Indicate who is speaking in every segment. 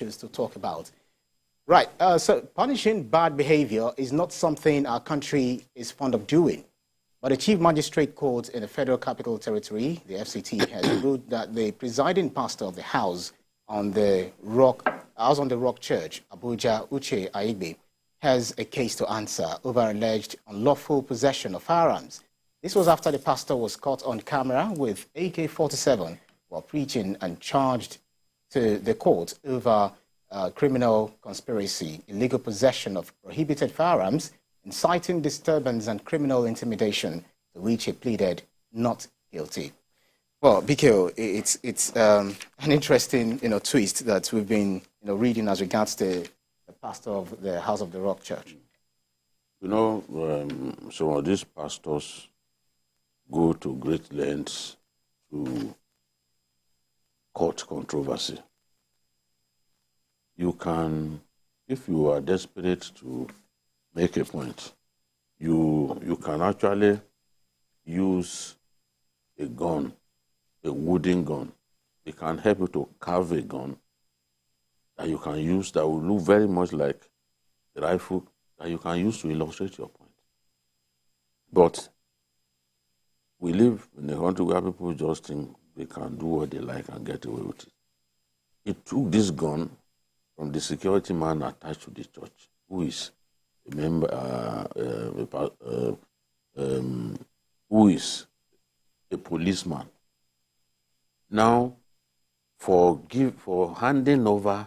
Speaker 1: to talk about. Right, so punishing bad behavior is not something our country is fond of doing. But the Chief Magistrate Court in the Federal Capital Territory, the FCT, has ruled that the presiding pastor of the House on the Rock Church, Abuja Uche Aigbe, has a case to answer over alleged unlawful possession of firearms. This was after the pastor was caught on camera with AK-47 while preaching and charged to the court over criminal conspiracy, illegal possession of prohibited firearms, inciting disturbance and criminal intimidation, to which he pleaded not guilty. Well, Biko, it's an interesting twist that we've been reading as regards to the pastor of the House of the Rock Church.
Speaker 2: Some of these pastors go to great lengths to court controversy. You can, if you are desperate to make a point, you can actually use a gun, a wooden gun. It can help you to carve a gun that you can use that will look very much like a rifle that you can use to illustrate your point. But we live in a country where people just think they can do what they like and get away with it. He took this gun from the security man attached to the church, who is a member, who is a policeman. Now, for handing over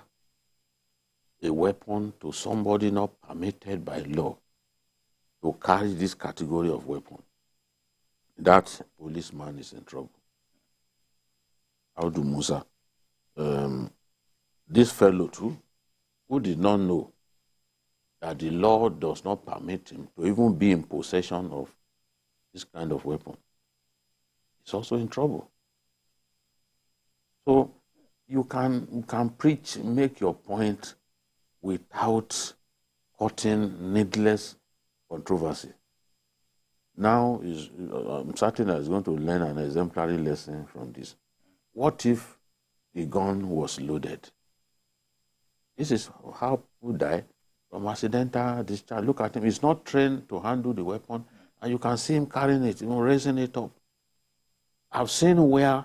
Speaker 2: a weapon to somebody not permitted by law to carry this category of weapon, that policeman is in trouble. Audu Musa, this fellow too, who did not know that the law does not permit him to even be in possession of this kind of weapon, is also in trouble. So you can preach, make your point without causing needless controversy. Now, I'm certain that he's going to learn an exemplary lesson from this. What if the gun was loaded? This is how people die from accidental discharge. Look at him. He's not trained to handle the weapon, and you can see him carrying it, raising it up. I've seen where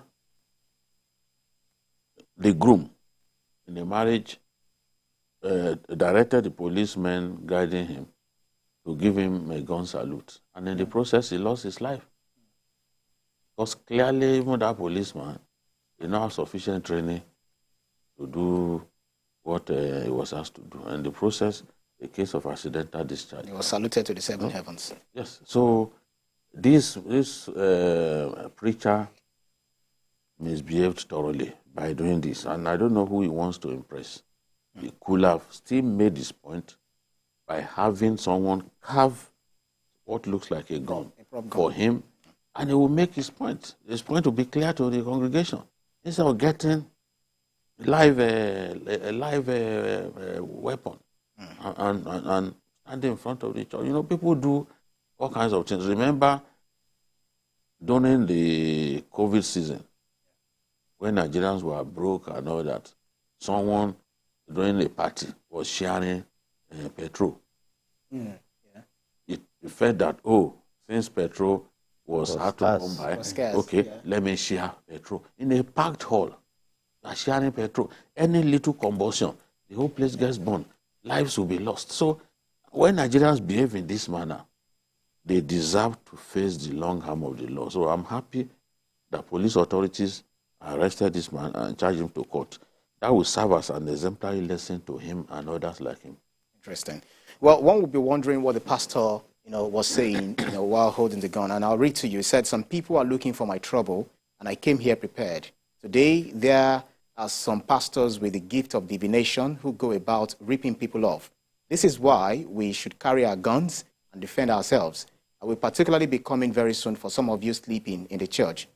Speaker 2: the groom in the marriage directed the policeman guiding him to give him a gun salute. And in the process, he lost his life. Because clearly, even that policeman did not have sufficient training to do what he was asked to do. And in the process, a case of accidental discharge.
Speaker 1: He was saluted to the seven heavens.
Speaker 2: Yes. So this preacher misbehaved thoroughly by doing this. And I don't know who he wants to impress. He could have still made his point by having someone carve what looks like a gun for him, and he will make his point. His point will be clear to the congregation. Instead of getting a live weapon and standing in front of the church. People do all kinds of things. Remember, during the COVID season, when Nigerians were broke and all that, someone during a party was sharing petrol. It felt that, since petrol was hard to come by, let me share petrol. In a packed hall, they're sharing petrol. Any little combustion, the whole place gets burned. Lives will be lost. So when Nigerians behave in this manner, they deserve to face the long arm of the law. So I'm happy that police authorities arrested this man and charged him to court. That will serve as an exemplary lesson to him and others like him.
Speaker 1: Interesting. Well, one would be wondering what the pastor, was saying, while holding the gun. And I'll read to you. He said, "Some people are looking for my trouble, and I came here prepared. Today, there are some pastors with the gift of divination who go about ripping people off. This is why we should carry our guns and defend ourselves. I will particularly be coming very soon for some of you sleeping in the church."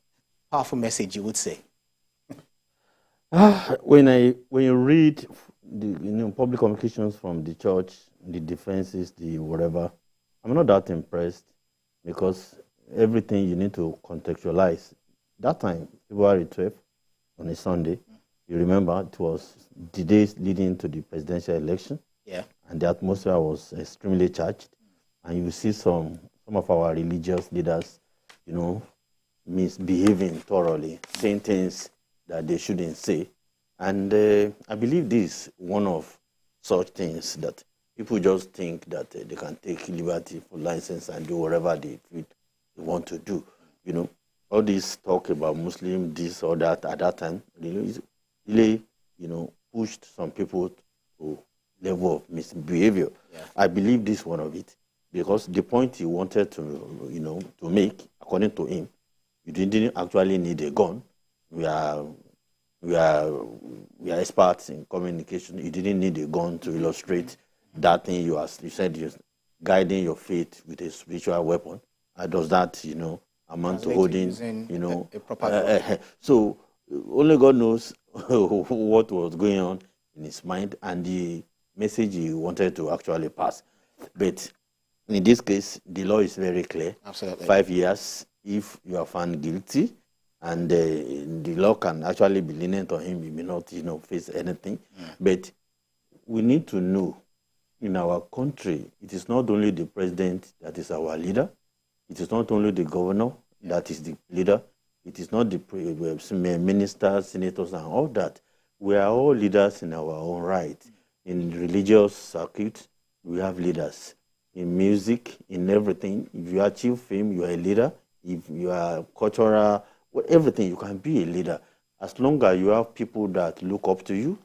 Speaker 1: Powerful message, you would say.
Speaker 3: When you read the public communications from the church, the defenses, the whatever, I'm not that impressed, because everything you need to contextualize. That time, February 12th, on a Sunday, You remember it was the days leading to the presidential election.
Speaker 1: Yeah.
Speaker 3: And the atmosphere was extremely charged. And you see some of our religious leaders, misbehaving thoroughly, saying things that they shouldn't say. And I believe this is one of such things that people just think that they can take liberty for license and do whatever they want to do. All this talk about Muslim, this or that at that time, really, pushed some people to level of misbehavior.
Speaker 1: Yeah.
Speaker 3: I believe this is one of it, because the point he wanted to, to make, according to him, you didn't actually need a gun. We are experts in communication. You didn't need a gun to illustrate that thing you said you're guiding your faith with a spiritual weapon. Does that, amount to holding,
Speaker 1: a proper
Speaker 3: so only God knows what was going on in his mind and the message he wanted to actually pass. But in this case, the law is very clear.
Speaker 1: Absolutely.
Speaker 3: 5 years if you are found guilty, and the law can actually be lenient on him. He may not, face anything. But we need to know, in our country, it is not only the president that is our leader. It is not only the governor that is the leader. It is not the ministers, senators, and all that. We are all leaders in our own right. In religious circuit, we have leaders. In music, in everything, if you achieve fame, you are a leader. If you are cultural, everything, you can be a leader. As long as you have people that look up to you,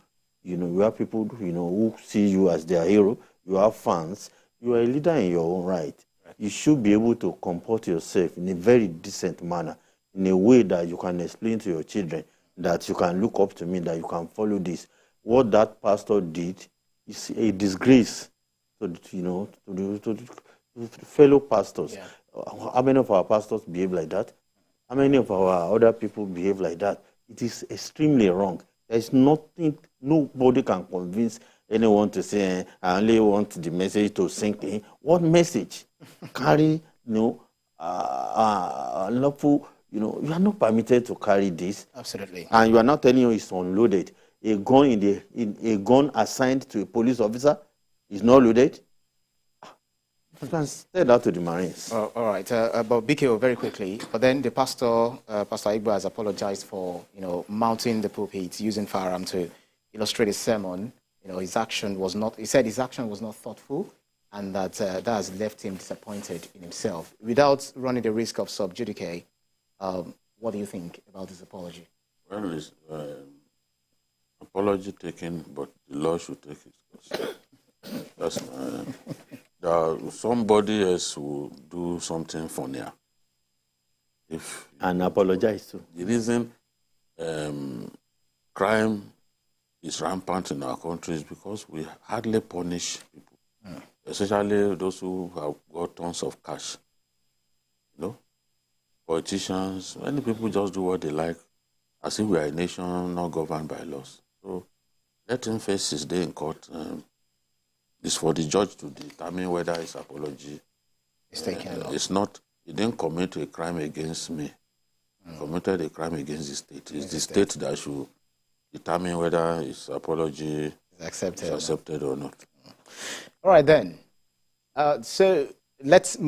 Speaker 3: you have people, who see you as their hero, you have fans, you are a leader in your own right. You should be able to comport yourself in a very decent manner, in a way that you can explain to your children that you can look up to me, that you can follow this. What that pastor did is a disgrace to the fellow pastors.
Speaker 1: Yeah.
Speaker 3: How many of our pastors behave like that? How many of our other people behave like that? It is extremely wrong. There is nothing, nobody can convince anyone to say, I only want the message to sink in. What message? Carry, lawful, you are not permitted to carry this.
Speaker 1: Absolutely.
Speaker 3: And you are not telling you it's unloaded. A gun assigned to a police officer is not loaded. You can tell that to the Marines.
Speaker 1: All right, but BKO, very quickly. But then the pastor, Pastor Igbo, has apologized for mounting the pulpit using firearm to illustrate his sermon. His action was not. He said his action was not thoughtful, and that that has left him disappointed in himself. Without running the risk of sub judice, what do you think about his apology?
Speaker 2: Well, it's apology taken, but the law should take its course. That's somebody else will do something funnier.
Speaker 3: And apologize too.
Speaker 2: The reason crime is rampant in our country is because we hardly punish people, especially those who have got tons of cash. Politicians, many people just do what they like, as if we are a nation not governed by laws. So let him face his day in court. It's for the judge to determine whether his apology
Speaker 1: is taken.
Speaker 2: It's not. He didn't commit a crime against me. He committed a crime against the state. It's the state that should determine whether his apology is accepted or not.
Speaker 1: All right, then. So let's